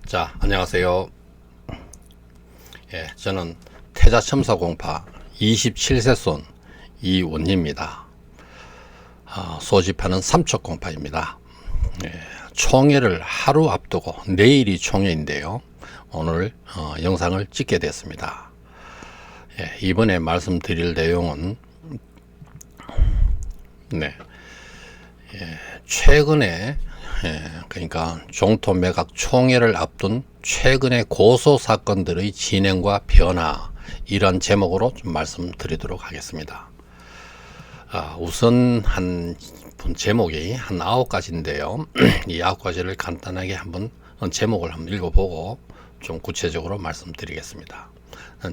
자, 안녕하세요. 저는 태자첨사공파 27세손 이원희입니다. 소집하는 삼척공파입니다. 총회를 하루 앞두고 내일이 총회인데요. 오늘 영상을 찍게 됐습니다. 이번에 말씀드릴 내용은 최근에 그러니까 종토 매각 총회를 앞둔 최근의 고소 사건들의 진행과 변화, 이런 제목으로 좀 말씀드리도록 하겠습니다. 우선 제목이 한 9가지인데요. 이 9가지를 간단하게 제목을 한번 읽어보고 좀 구체적으로 말씀드리겠습니다.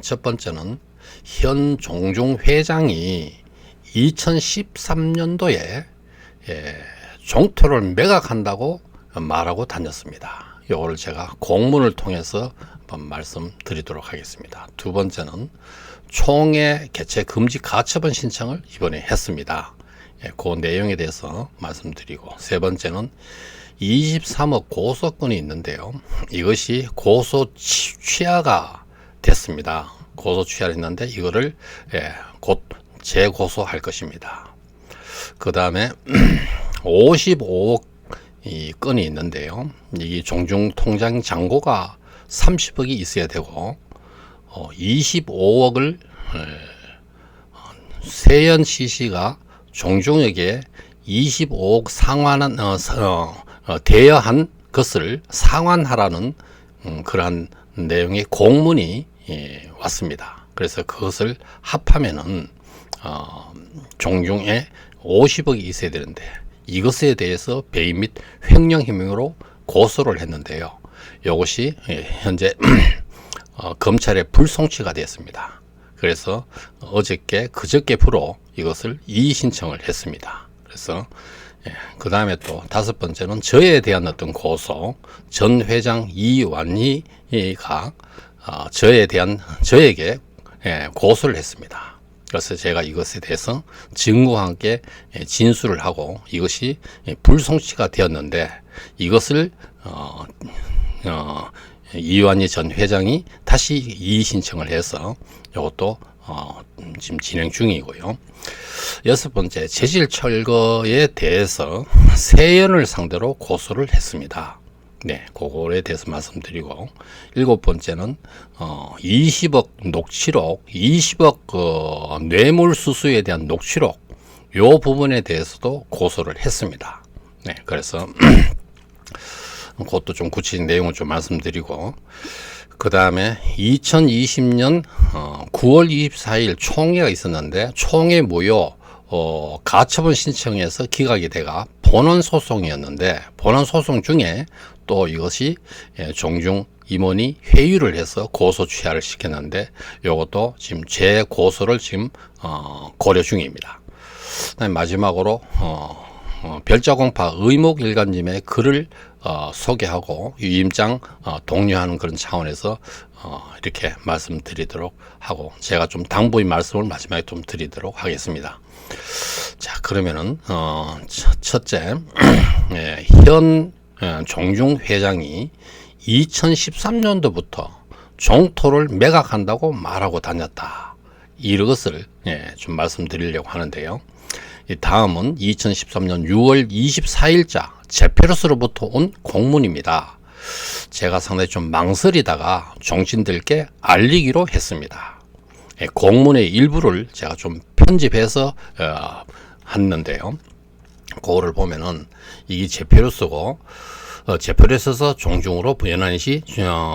첫 번째는 현 종중 회장이 2013년도에 종토를 매각한다고 말하고 다녔습니다. 이거를 제가 공문을 통해서 한번 말씀드리도록 하겠습니다. 두 번째는 총회 개최 금지 가처분 신청을 이번에 했습니다. 그 내용에 대해서 말씀드리고, 세 번째는 23억 고소건이 있는데요. 이것이 고소 취하가 됐습니다. 고소 취하를 했는데 이거를 곧 재고소할 것입니다. 그 다음에 55억 이 건이 있는데요. 이 종중 통장 잔고가 30억이 있어야 되고 25억을 세연 CC가 종중에게 25억 상환한 대여한 것을 상환하라는 그러한 내용의 공문이 왔습니다. 그래서 그것을 합하면은 종중에 50억이 있어야 되는데, 이것에 대해서 배임 및 횡령혐의로 고소를 했는데요. 이것이 현재 검찰에 불송치가 되었습니다. 그래서 그저께부로 이것을 이의 신청을 했습니다. 그래서 그 다음에 또 다섯 번째는 저에 대한 어떤 고소, 전 회장 이완희가 저에게 고소를 했습니다. 그래서 제가 이것에 대해서 증거와 함께 진술을 하고 이것이 불송치가 되었는데, 이것을 이완희 전 회장이 다시 이의 신청을 해서 이것도 지금 진행 중이고요. 여섯 번째, 재질 철거에 대해서 세연을 상대로 고소를 했습니다. 그거에 대해서 말씀드리고, 일곱 번째는 20억 녹취록, 20억 뇌물수수에 대한 녹취록, 요 부분에 대해서도 고소를 했습니다. 그래서 그것도 좀 구체적인 내용을 좀 말씀드리고, 그 다음에 2020년 9월 24일 총회가 있었는데, 총회 무효 가처분 신청에서 기각이 돼가 본원 소송이었는데, 본원 소송 중에 또 이것이 종중 임원이 회유를 해서 고소 취하를 시켰는데, 이것도 지금 재고소를 지금 고려 중입니다. 그다음에 마지막으로 별자공파 의목일관님의 글을 소개하고 유임장 독려하는 그런 차원에서 이렇게 말씀드리도록 하고, 제가 좀 당부의 말씀을 마지막에 좀 드리도록 하겠습니다. 자, 그러면은 첫째, 현 종중 회장이 2013년도부터 종토를 매각한다고 말하고 다녔다, 이것을 좀 말씀드리려고 하는데요. 다음은 2013년 6월 24일자 제페로스로부터 온 공문입니다. 제가 상당히 좀 망설이다가 종신들께 알리기로 했습니다. 공문의 일부를 제가 좀 편집해서 했는데요. 그거를 보면은 이게 제페로스고, 제페로스에서 종중으로 연안시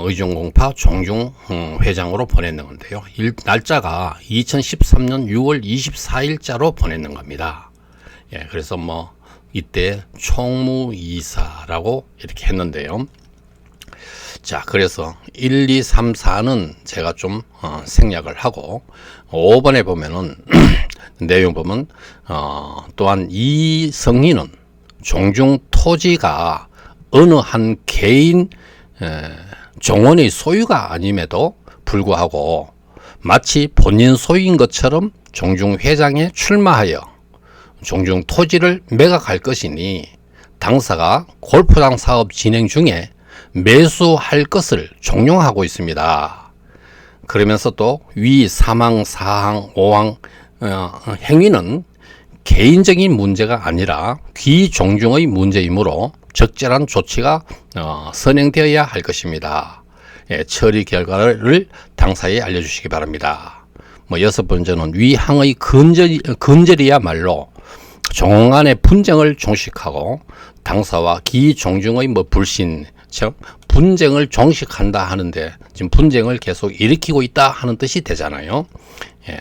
의정공파 종중 회장으로 보냈는 건데요. 날짜가 2013년 6월 24일자로 보냈는 겁니다. 그래서 이때 총무이사라고 이렇게 했는데요. 자, 그래서 1, 2, 3, 4는 제가 좀 생략을 하고, 5번에 보면은 내용 보면 또한 이 성인은 종중 토지가 어느 한 개인 종원의 소유가 아님에도 불구하고 마치 본인 소유인 것처럼 종중 회장에 출마하여 종중 토지를 매각할 것이니 당사가 골프장 사업 진행 중에 매수할 것을 종용하고 있습니다. 그러면서 또 위 3항, 4항, 5항 행위는 개인적인 문제가 아니라 귀종중의 문제이므로 적절한 조치가 선행되어야 할 것입니다. 예, 처리 결과를 당사에 알려주시기 바랍니다. 여섯 번째는 위항의 근절이야말로 종간의 분쟁을 종식하고 당사와 기종중의 불신, 즉 분쟁을 종식한다 하는데 지금 분쟁을 계속 일으키고 있다 하는 뜻이 되잖아요. 예.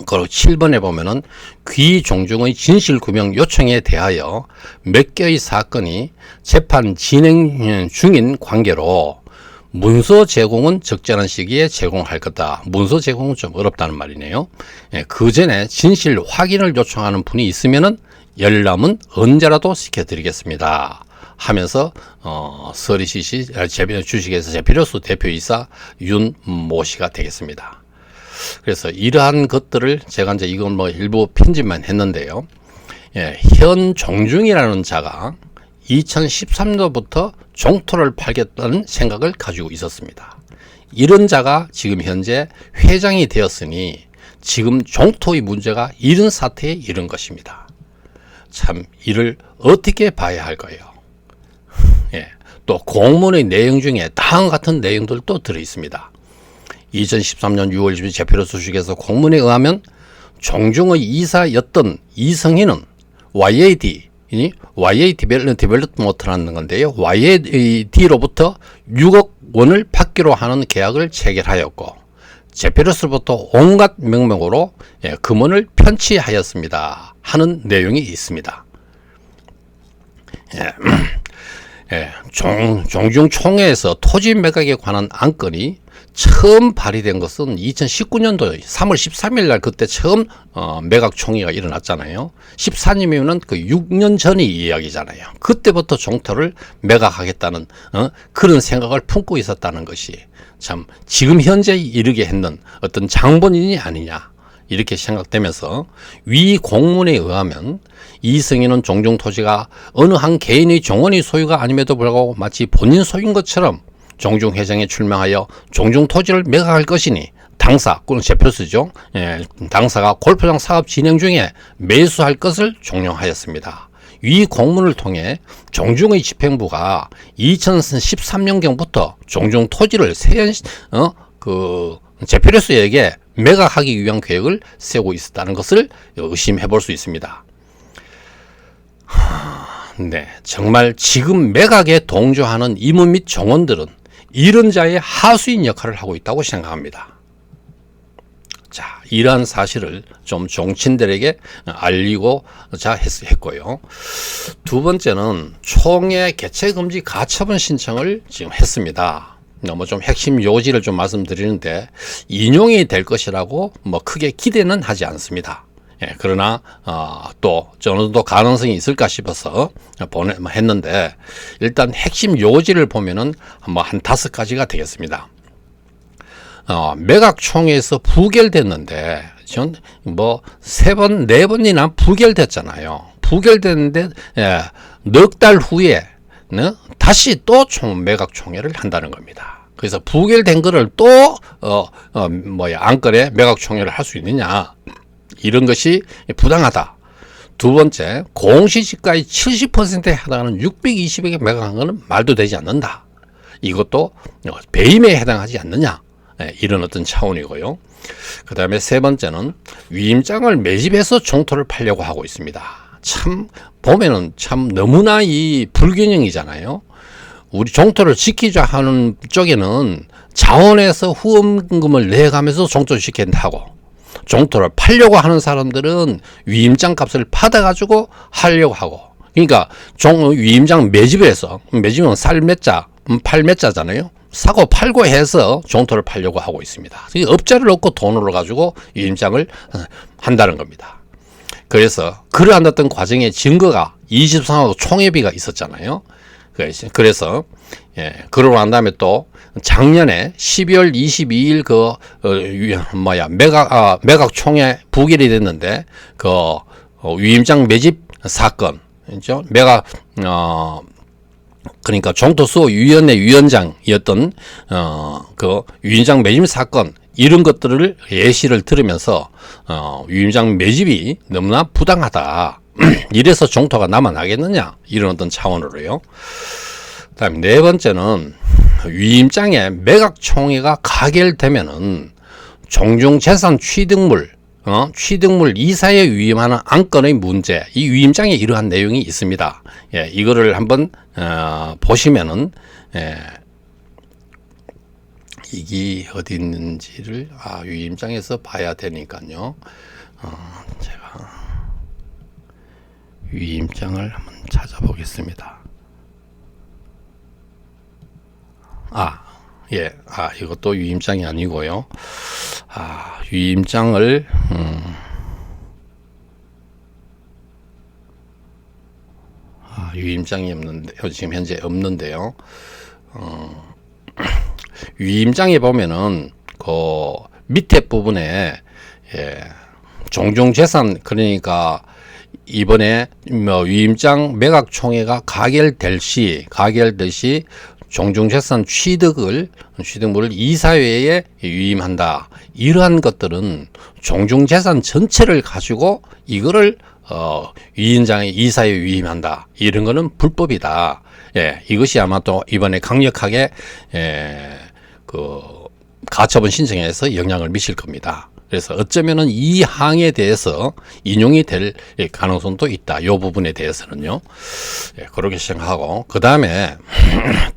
그리고 7번에 보면은 귀종중의 진실규명 요청에 대하여 몇 개의 사건이 재판 진행 중인 관계로 문서 제공은 적절한 시기에 제공할 거다. 문서 제공은 좀 어렵다는 말이네요. 예, 그 전에 진실 확인을 요청하는 분이 있으면은 열람은 언제라도 시켜드리겠습니다. 하면서 서리시시 주식회사 제필요수 대표이사 윤모 씨가 되겠습니다. 그래서 이러한 것들을 제가 이제 이건 일부 편집만 했는데요. 예, 현 종중이라는 자가 2013년부터 종토를 팔겠다는 생각을 가지고 있었습니다. 이런 자가 지금 현재 회장이 되었으니 지금 종토의 문제가 이런 사태에 이른 것입니다. 참 이를 어떻게 봐야 할까요? 예, 또 공문의 내용 중에 다음 같은 내용들도 들어 있습니다. 2013년 6월 20일 제필요수 주식회사 공문에 의하면 종중의 이사였던 이성희는 YAD 디벨롭먼트라는 건데요. YAD로부터 6억 원을 받기로 하는 계약을 체결하였고 제필요수로부터 온갖 명목으로 금원을 편취하였습니다. 하는 내용이 있습니다. 종중총회에서 토지 매각에 관한 안건이 처음 발의된 것은 2019년도 3월 13일 날 그때 처음 매각 총회가 일어났잖아요. 14년이면 그 6년 전의 이야기잖아요. 그때부터 종토를 매각하겠다는 그런 생각을 품고 있었다는 것이 참 지금 현재 이르게 했는 어떤 장본인이 아니냐 이렇게 생각되면서 위 공문에 의하면 이승희는 종중 토지가 어느 한 개인의 종원의 소유가 아님에도 불구하고 마치 본인 소유인 것처럼 종중 회장에 출마하여 종중 토지를 매각할 것이니 당사, 그건 제표수죠. 예, 당사가 골프장 사업 진행 중에 매수할 것을 종용하였습니다. 위 공문을 통해 종중의 집행부가 2013년경부터 종중 토지를 제필요수에게 매각하기 위한 계획을 세우고 있었다는 것을 의심해 볼 수 있습니다. 네, 정말 지금 매각에 동조하는 임원 및 정원들은 이런 자의 하수인 역할을 하고 있다고 생각합니다. 자, 이러한 사실을 좀 종친들에게 알리고자 했고요. 두 번째는 총회 개최금지 가처분 신청을 지금 했습니다. 좀 핵심 요지를 좀 말씀드리는데 인용이 될 것이라고 크게 기대는 하지 않습니다. 예, 그러나 또 어느 정도 가능성이 있을까 싶어서 했는데 일단 핵심 요지를 보면은 한 5가지가 되겠습니다. 매각 총회에서 부결됐는데 전 3번, 4번이나 부결됐잖아요. 부결됐는데 넉 달 후에 다시 또 매각 총회를 한다는 겁니다. 그래서 부결된 거를 또 안건에 매각 총회를 할 수 있느냐? 이런 것이 부당하다. 두 번째, 공시지가의 70%에 해당하는 620억에 매각한 것은 말도 되지 않는다. 이것도 배임에 해당하지 않느냐. 이런 어떤 차원이고요. 그 다음에 세 번째는 위임장을 매집해서 종토를 팔려고 하고 있습니다. 참 보면은 참 너무나 이 불균형이잖아요. 우리 종토를 지키자 하는 쪽에는 자원에서 후원금을 내가면서 종토를 지킨다고, 종토를 팔려고 하는 사람들은 위임장 값을 받아가지고 하려고 하고, 그러니까 위임장 매집은 살 몇 자, 팔 몇 자잖아요. 사고 팔고 해서 종토를 팔려고 하고 있습니다. 업자를 얻고 돈을 가지고 위임장을 한다는 겁니다. 그래서 그러한 어떤 과정의 증거가 23억 총회비가 있었잖아요. 그래서 그러고 난 다음에 또 작년에 12월 22일 매각 총회 부결이 됐는데 위임장 매집 사건, 매각 그러니까 종토수호위원회 위원장이었던 그 위원장 매집 사건 이런 것들을 예시를 들으면서 위원장 매집이 너무나 부당하다. 이래서 종토가 남아나겠느냐 이런 어떤 차원으로요. 그다음에 네 번째는 위임장에 매각총회가 가결되면은 종중재산 취득물 이사에 위임하는 안건의 문제, 이 위임장에 이러한 내용이 있습니다. 예, 이거를 한번 보시면은 이게 어디 있는지를 위임장에서 봐야 되니까요. 제가 위임장을 한번 찾아보겠습니다. 이것도 위임장이 아니고요. 위임장을 위임장이 없는데 지금 현재 없는데요. 위임장에 보면은 그 밑에 부분에 종중재산 그러니까 이번에 위임장 매각총회가 가결될 시 종중재산 취득물을 이사회에 위임한다. 이러한 것들은 종중재산 전체를 가지고 이거를 위임장에 이사회에 위임한다. 이런 거는 불법이다. 예, 이것이 아마 또 이번에 강력하게 그 가처분 신청에서 영향을 미칠 겁니다. 그래서 어쩌면은 이 항에 대해서 인용이 될 가능성도 있다. 이 부분에 대해서는요. 예, 그렇게 생각하고 그 다음에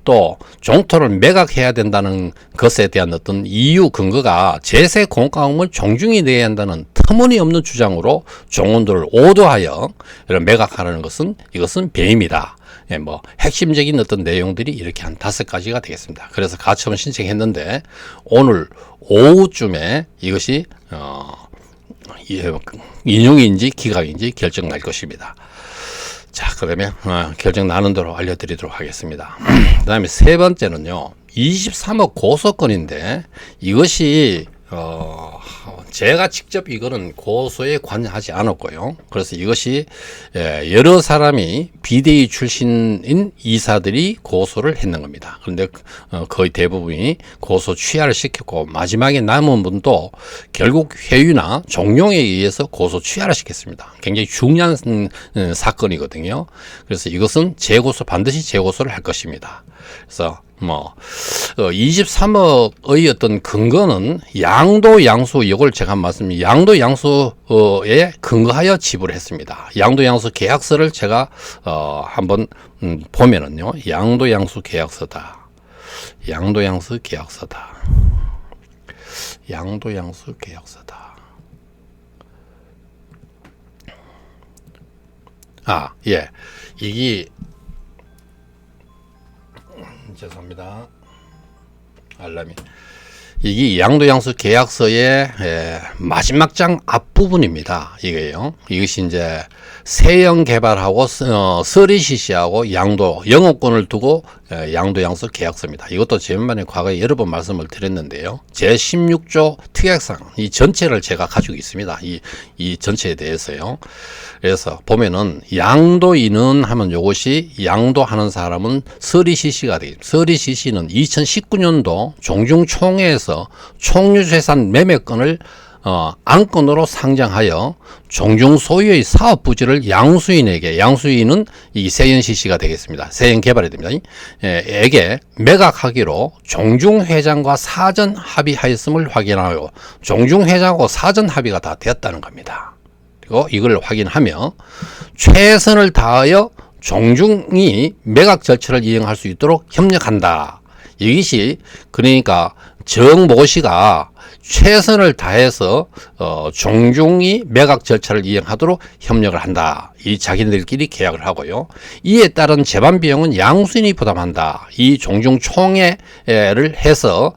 또 종토를 매각해야 된다는 것에 대한 어떤 이유 근거가 제세 공과금을 종중이 내야 한다는 터무니없는 주장으로 종원들을 오도하여 이런 매각하라는 것은 이것은 배임이다. 예, 핵심적인 어떤 내용들이 이렇게 한 5가지가 되겠습니다. 그래서 가처분 신청했는데 오늘 오후쯤에 이것이 인용인지 기각인지 결정 날 것입니다. 자, 그러면 결정 나는 대로 알려드리도록 하겠습니다. 그 다음에 세 번째는요, 23억 고소건인데 이것이 제가 직접 이거는 고소에 관여하지 않았고요. 그래서 이것이 여러 사람이 비대위 출신인 이사들이 고소를 했는 겁니다. 그런데 거의 대부분이 고소 취하를 시켰고 마지막에 남은 분도 결국 회유나 종용에 의해서 고소 취하를 시켰습니다. 굉장히 중요한 사건이거든요. 그래서 이것은 반드시 재고소를 할 것입니다. 그래서 23억의 어떤 근거는 양도양수, 이걸 제가 양도양수에 근거하여 지불했습니다. 양도양수 계약서를 제가 한번 보면은요, 양도양수 계약서다. 이게 죄송합니다. 알람이. 이게 양도양수 계약서의 마지막 장 앞부분입니다. 이것이 이제 세형 개발하고 서리 CC하고 영업권을 두고 양도양수 계약서입니다. 이것도 지난번에 과거에 여러 번 말씀을 드렸는데요. 제16조 특약상 이 전체를 제가 가지고 있습니다. 이 전체에 대해서요. 그래서 보면은 양도인은 하면 요것이 양도하는 사람은 서리 CC가 되겠습니다. 서리 CC는 2019년도 종중총회에서 총유재산 매매권을 안건으로 상장하여 종중 소유의 사업 부지를 양수인은 이 세연 CC가 되겠습니다. 세연 개발이 됩니다. 에게 매각하기로 종중회장과 사전 합의하였음을 확인하고 종중회장하고 사전 합의가 다 되었다는 겁니다. 그리고 이걸 확인하며 최선을 다하여 종중이 매각 절차를 이행할 수 있도록 협력한다. 이것이 그러니까 정모 씨가 최선을 다해서 종중이 매각 절차를 이행하도록 협력을 한다. 이 자기들끼리 계약을 하고요. 이에 따른 재반 비용은 양수인이 부담한다. 이 종중총회를 해서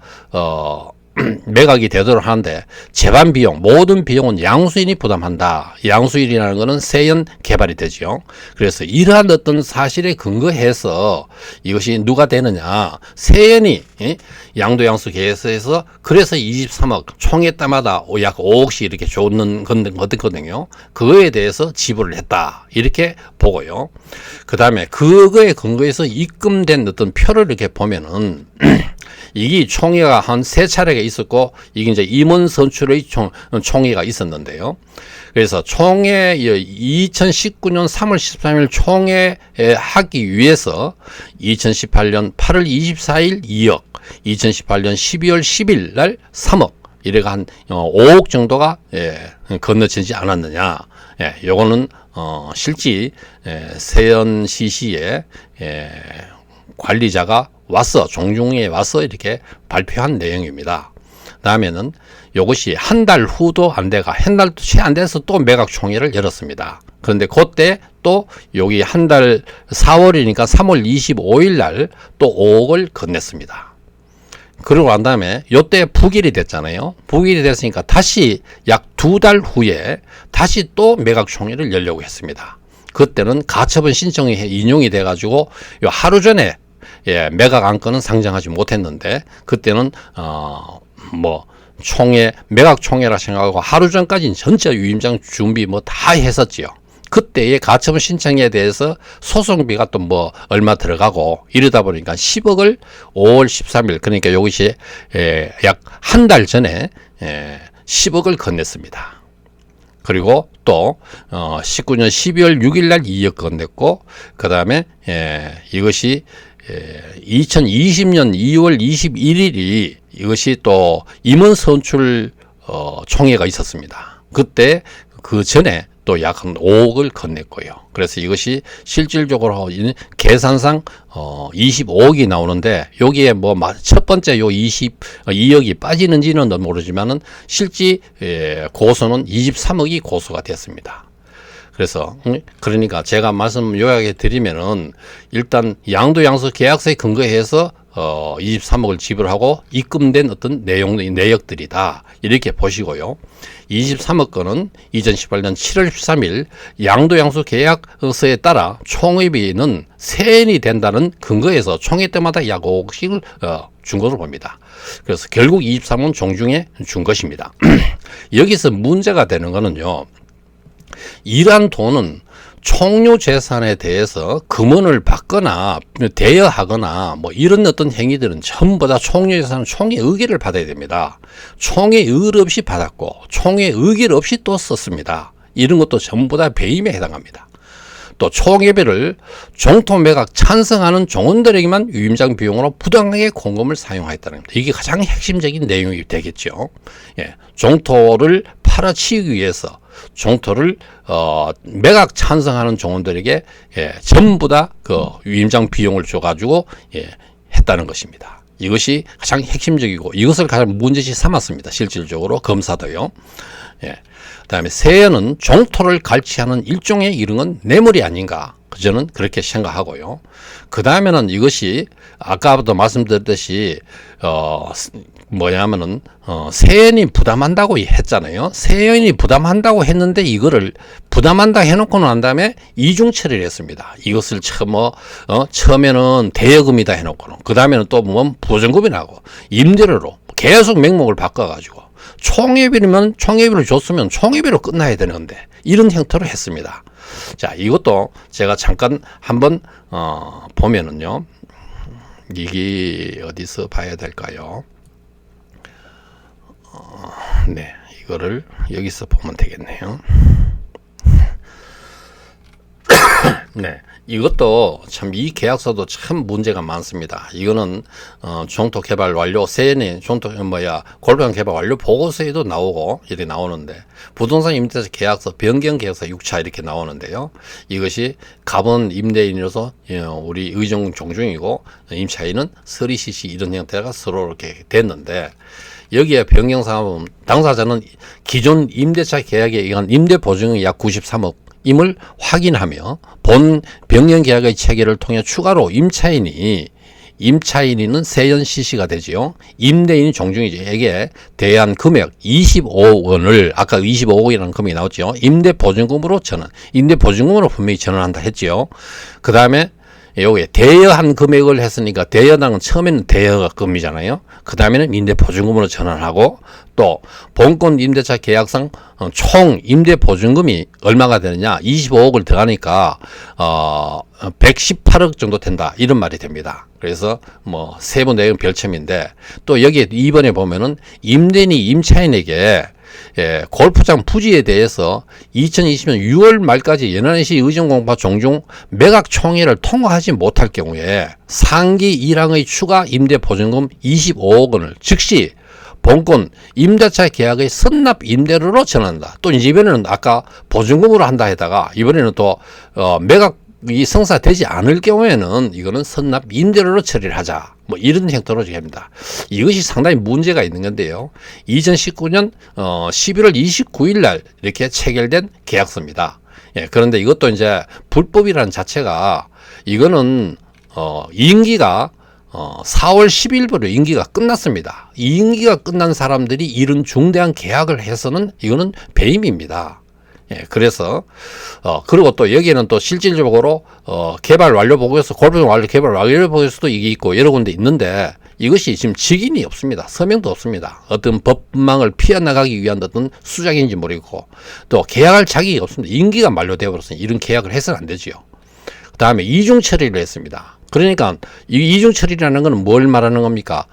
매각이 되도록 하는데 재반 비용, 모든 비용은 양수인이 부담한다. 양수인이라는 것은 세연 개발이 되죠. 그래서 이러한 어떤 사실에 근거해서 이것이 누가 되느냐, 세연이 양도양수 계획서에서 그래서 23억 총회 때마다 약 5억씩 이렇게 줬는 거거든요. 그거에 대해서 지불을 했다 이렇게 보고요. 그 다음에 그거에 근거해서 입금된 어떤 표를 이렇게 보면은 이게 총회가 한 3차례가 있었고 이게 이제 임원 선출의 총회가 있었는데요. 그래서 총회 2019년 3월 13일 총회 하기 위해서 2018년 8월 24일 2억, 2018년 12월 10일 날 3억, 이래가 한 5억 정도가 건너지지 않았느냐. 요거는 실제 세연시시에 관리자가 와서 종중에 와서 이렇게 발표한 내용입니다. 다음에는 이것이 한 달 후도 안 돼가 한 달도 채 안 돼서 또 매각 총회를 열었습니다. 그런데 그때 또 여기 한 달 4월이니까 3월 25일 날 또 5억을 건넸습니다. 그러고 난 다음에 요때 부결이 됐잖아요. 부결이 됐으니까 다시 약 2달 후에 다시 또 매각 총회를 열려고 했습니다. 그때는 가처분 신청이 인용이 돼 가지고 요 하루 전에 매각 안건은 상정하지 못했는데 그때는 총회 매각 총회라 생각하고 하루 전까지는 전체 유임장 준비 다 했었지요. 그때의 가처분 신청에 대해서 소송비가 또 얼마 들어가고 이러다 보니까 10억을 5월 13일 그러니까 이것이 약 한 달 전에 10억을 건넸습니다. 그리고 또 19년 12월 6일 날 2억 건넸고 그 다음에 이것이 2020년 2월 21일이 이것이 또 임원 선출 총회가 있었습니다. 그때 그 전에 또 약 한 5억을 건넸고요. 그래서 이것이 실질적으로 계산상 25억이 나오는데 여기에 첫 번째 요 22억이 빠지는지는 모르지만은 실제 고소는 23억이 고소가 됐습니다. 그래서 그러니까 제가 말씀 요약해 드리면은 일단 양도양수 계약서에 근거해서 23억을 지불하고 입금된 어떤 내역들이다 이렇게 보시고요. 23억 건은 2018년 7월 13일 양도양수 계약서에 따라 총회비는 세연이 된다는 근거에서 총회 때마다 약 5억씩을 준 것으로 봅니다. 그래서 결국 23억은 종중에 준 것입니다. 여기서 문제가 되는 거는요. 이러한 돈은 총류 재산에 대해서 금원을 받거나 대여하거나 이런 어떤 행위들은 전부 다 총류 재산은 총회 의결을 받아야 됩니다. 총회 의결 없이 받았고 총회 의결 없이 또 썼습니다. 이런 것도 전부 다 배임에 해당합니다. 또 총회비를 종토 매각 찬성하는 종원들에게만 유임장 비용으로 부당하게 공금을 사용하였다는 겁니다. 이게 가장 핵심적인 내용이 되겠죠. 종토를 팔아치우기 위해서 종토를 매각 찬성하는 종원들에게 전부 다 그 유임장 비용을 줘가지고 했다는 것입니다. 이것이 가장 핵심적이고 이것을 가장 문제시 삼았습니다. 실질적으로 검사도요. 그다음에 세연은 종토를 갈취하는 일종의 이런 건 뇌물이 아닌가. 저는 그렇게 생각하고요. 그 다음에는 이것이 아까부터 말씀드렸듯이 세연이 부담한다고 했잖아요. 세연이 부담한다고 했는데 이거를 부담한다 해놓고 난 다음에 이중 처리를 했습니다. 이것을 처음에는 대여금이다 해놓고는 그 다음에는 또 보증금이 나고 임대료로 계속 명목을 바꿔가지고 총회비면 총회비를 줬으면 총회비로 끝나야 되는 건데 이런 형태로 했습니다. 자, 이것도 제가 잠깐 한번 보면은요. 이게 어디서 봐야 될까요? 네, 이거를 여기서 보면 되겠네요. 네, 이것도 참 이 계약서도 참 문제가 많습니다. 이거는 종토 개발 완료 세연이 종토 골프장 개발 완료 보고서에도 나오고 이렇게 나오는데 부동산 임대차 계약서 변경 계약서 6차 이렇게 나오는데요. 이것이 갑은 임대인으로서 우리 의정 종중이고 임차인은 서리시시 이런 형태가 서로 이렇게 됐는데 여기에 변경 사항은 당사자는 기존 임대차 계약에 의한 임대 보증이 약 93억 임을 확인하며 본 변경 계약의 체계를 통해 추가로 임차인이 임차인은 세연 CC가 되지요. 임대인이 종중이죠. 이게 대한 금액 25억 원을 아까 25억이라는 금액이 나왔죠. 임대보증금으로 전환. 임대보증금으로 분명히 전환한다 했지요. 그 다음에 여기에 대여한 금액을 했으니까 대여당은 처음에는 대여금이잖아요. 그 다음에는 임대보증금으로 전환하고 또 본권 임대차 계약상 총 임대보증금이 얼마가 되느냐 25억을 더하니까 118억 정도 된다 이런 말이 됩니다. 그래서 뭐 세부 내용 별첨인데 또 여기에 2번에 보면은 임대인이 임차인에게 골프장 부지에 대해서 2020년 6월 말까지 연안시 의정공파 종중 매각 총회를 통과하지 못할 경우에 상기 1항의 추가 임대보증금 25억 원을 즉시 본권 임대차 계약의 선납 임대료로 전환한다. 또 이번에는 아까 보증금으로 한다 했다가 이번에는 또 매각이 성사되지 않을 경우에는 이거는 선납 임대료로 처리를 하자. 뭐 이런 형태로 합니다. 이것이 상당히 문제가 있는 건데요. 2019년 11월 29일 날 이렇게 체결된 계약서입니다. 그런데 이것도 이제 불법이라는 자체가 이거는 임기가 4월 10일부로 임기가 끝났습니다. 이 임기가 끝난 사람들이 이런 중대한 계약을 해서는 이거는 배임입니다. 그래서 그리고 또 여기에는 또 실질적으로 개발 완료 보고서 골프장 완료 개발 완료 보고서도 이게 있고 여러 군데 있는데 이것이 지금 직인이 없습니다. 서명도 없습니다. 어떤 법망을 피해나가기 위한 어떤 수작인지 모르겠고 또 계약할 자격이 없습니다. 임기가 만료되어 버렸으니 이런 계약을 해서는 안 되지요. 그 다음에 이중 처리를 했습니다. 그러니까 이 이중 처리라는 것은 뭘 말하는 겁니까?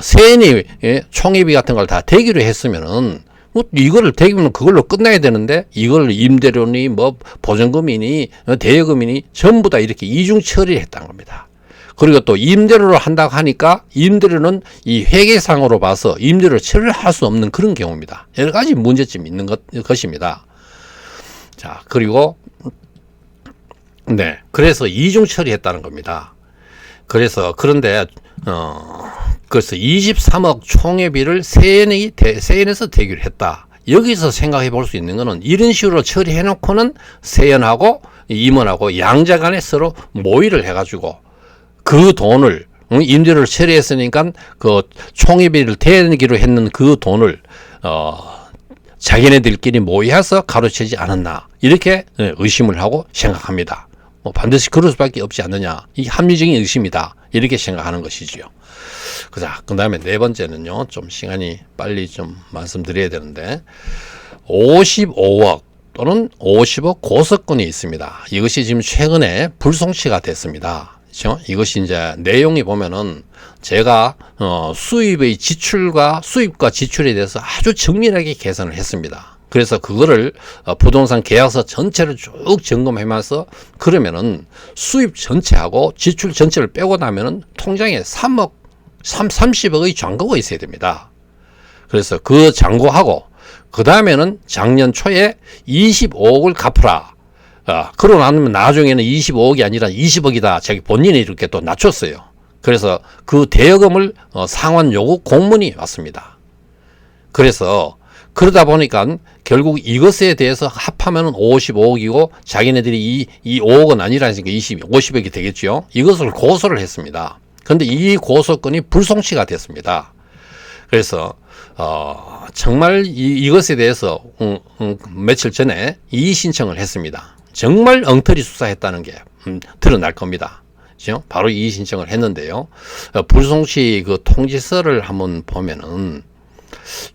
세인이 총회비 같은 걸 다 대기로 했으면은 이거를 대기면 그걸로 끝나야 되는데 이걸 임대료니 뭐 보증금이니 대여금이니 전부 다 이렇게 이중 처리를 했다는 겁니다. 그리고 또 임대료로 한다고 하니까 임대료는 이 회계상으로 봐서 임대료 처리를 할 수 없는 그런 경우입니다. 여러 가지 문제점이 있는 것입니다. 자, 그리고 그래서 이중 처리했다는 겁니다. 그런데 그래서 23억 총회비를 세연에서 대기를 했다. 여기서 생각해 볼 수 있는 거는 이런 식으로 처리해 놓고는 세연하고 임원하고 양자 간에 서로 모의를 해가지고 그 돈을 임대료를 처리했으니까 그 총회비를 대기로 했는 그 돈을 자기네들끼리 모의해서 가로채지 않았나 이렇게 의심을 하고 생각합니다. 뭐 반드시 그럴 수밖에 없지 않느냐. 이 합리적인 의심이다. 이렇게 생각하는 것이지요. 그 다음에 네 번째는요. 좀 시간이 빨리 좀 말씀드려야 되는데 55억 또는 50억 고석권이 있습니다. 이것이 지금 최근에 불송치가 됐습니다. 그렇죠? 이것이 이제 내용이 보면은 제가 수입의 지출과 수입과 지출에 대해서 아주 정밀하게 계산을 했습니다. 그래서 그거를 부동산 계약서 전체를 쭉 점검하면서 그러면은 수입 전체하고 지출 전체를 빼고 나면은 통장에 30억의 잔고가 있어야 됩니다. 그래서 그 잔고하고 그 다음에는 작년 초에 25억을 갚으라. 그러고 나면 나중에는 25억이 아니라 20억이다. 자기 본인이 이렇게 또 낮췄어요. 그래서 그 대여금을 상환 요구 공문이 왔습니다. 그래서 그러다 보니까 결국 이것에 대해서 합하면 55억이고 자기네들이 이 5억은 아니라니까 50억이 되겠죠. 이것을 고소를 했습니다. 그런데 이 고소건이 불송치가 됐습니다. 그래서 정말 이것에 대해서 며칠 전에 이의 신청을 했습니다. 정말 엉터리 수사했다는 게 드러날 겁니다. 그렇죠? 바로 이의 신청을 했는데요. 불송치 그 통지서를 한번 보면은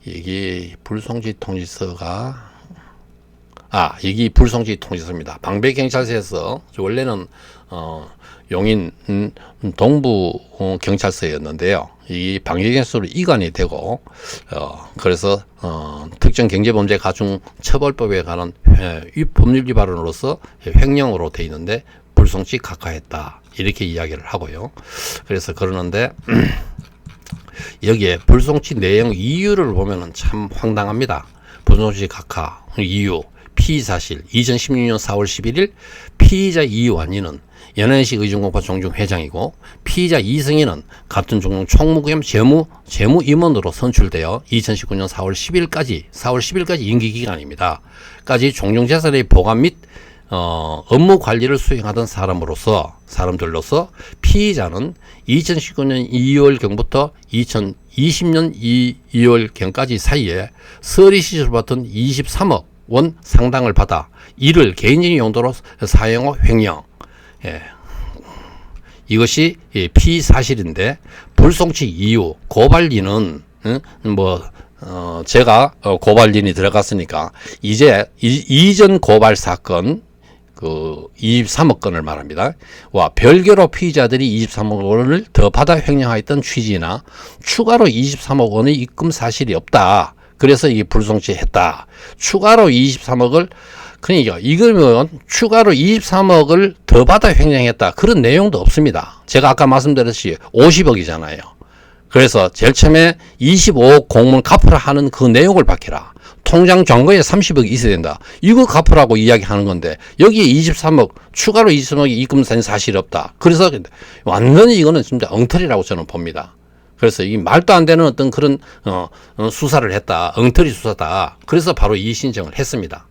이게 불송치 통지서가 이게 불송치 통지서입니다. 방배경찰서에서 원래는 용인 동부 경찰서였는데요. 이 방배경찰서로 이관이 되고 그래서 특정 경제범죄 가중 처벌법에 관한 법률 위반으로서 횡령으로 돼 있는데 불송치 각하했다 이렇게 이야기를 하고요. 그래서 그러는데 여기에 불송치 내용 이유를 보면은 참 황당합니다. 불송치 각하 이유 피의사실 2016년 4월 11일 피의자 이완희는 연안시 의정공파 종중 회장이고 피의자 이승희는 같은 종중 총무겸 재무임원으로 선출되어 2019년 4월 10일까지 임기 기간입니다. 까지 종중재산의 보관 및 업무 관리를 수행하던 사람들로서 피의자는 2019년 2월경부터 2020년 2월경까지 사이에 서리 시절 받은 23억 원 상당을 받아 이를 개인적인 용도로 사용 후 횡령. 이것이 피사실인데 불송치 이후 고발인은 제가 고발인이 들어갔으니까 이제 이전 고발 사건 23억 건을 말합니다. 와 별개로 피의자들이 23억 원을 더 받아 횡령하였던 취지나 추가로 23억 원의 입금 사실이 없다. 그래서 이게 불송치했다. 추가로 23억을 그러니까 이거면 추가로 23억을 더 받아 횡령했다. 그런 내용도 없습니다. 제가 아까 말씀드렸듯이 50억이잖아요. 그래서 제일 처음에 25억 공문 갚으라 하는 그 내용을 밝혀라. 통장 잔고에 30억이 있어야 된다. 이거 갚으라고 이야기하는 건데 여기에 23억 추가로 23억이 입금된 사실이 없다. 그래서 완전히 이거는 진짜 엉터리라고 저는 봅니다. 그래서 이 말도 안 되는 어떤 그런 수사를 했다. 엉터리 수사다. 그래서 바로 이 신청을 했습니다.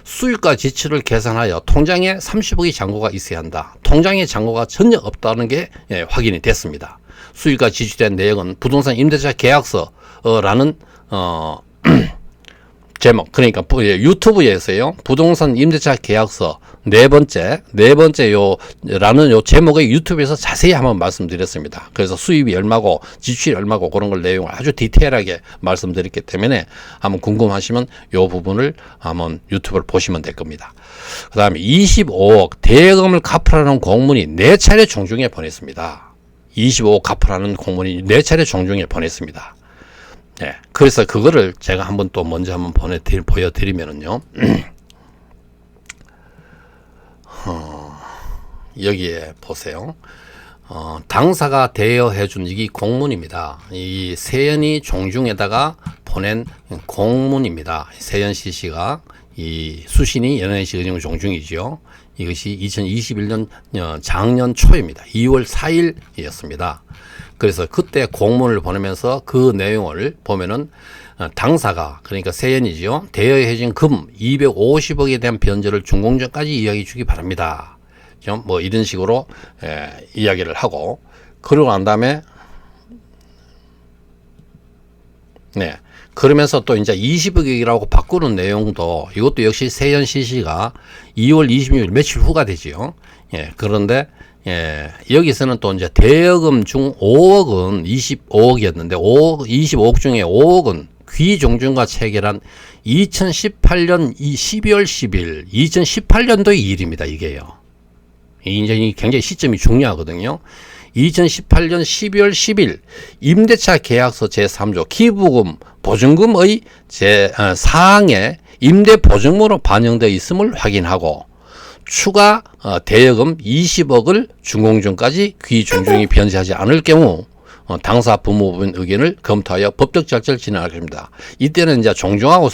수익과 지출을 계산하여 통장에 30억의 잔고가 있어야 한다. 통장에 잔고가 전혀 없다는 게 확인이 됐습니다. 수익과 지출된 내역은 부동산 임대차 계약서라는 제목, 그러니까 유튜브에서요 부동산 임대차 계약서 네 번째 라는 제목의 유튜브에서 자세히 한번 말씀드렸습니다. 그래서 수입이 얼마고 지출이 얼마고 그런 걸 내용을 아주 디테일하게 말씀드렸기 때문에 한번 궁금하시면 요 부분을 한번 유튜브를 보시면 될 겁니다. 그 다음에 25억 대여금을 갚으라는 공문이 4차례 종중에 보냈습니다. 25억 갚으라는 공문이 4차례 종중에 보냈습니다. 네, 그래서 그거를 제가 한번 또 먼저 한번 보여드리면은요. 여기에 보세요. 당사가 대여해준 이게 공문입니다. 이 세연이 종중에다가 보낸 공문입니다. 세연 씨가 이 수신이 연예시 은행 종중이죠. 이것이 2021년 작년 초입니다. 2월 4일이었습니다. 그래서 그때 공문을 보내면서 그 내용을 보면은 당사가 그러니까 세연이죠. 대여해진 금 250억에 대한 변제를 준공전까지 이야기해 주기 바랍니다. 좀 뭐 이런 식으로 이야기를 하고 그러고 난 다음에 네. 그러면서 또 이제 20억이라고 바꾸는 내용도 이것도 역시 세연 씨가 2월 26일 며칠 후가 되지요. 예. 그런데 여기서는 또 이제 대여금 중 5억은 25억이었는데 25억 중에 5억은 귀종준과 체결한 2018년 12월 10일 2018년도의 일입니다. 이게요. 이제 굉장히 시점이 중요하거든요. 2018년 12월 10일 임대차 계약서 제3조 기부금 보증금의 사항에 임대 보증금으로 반영되어 있음을 확인하고 추가 대여금 20억을 준공전까지 귀종중이 변제하지 않을 경우 당사 법무부의 의견을 검토하여 법적 절차를 진행하겠습니다. 이때는 이제 종중하고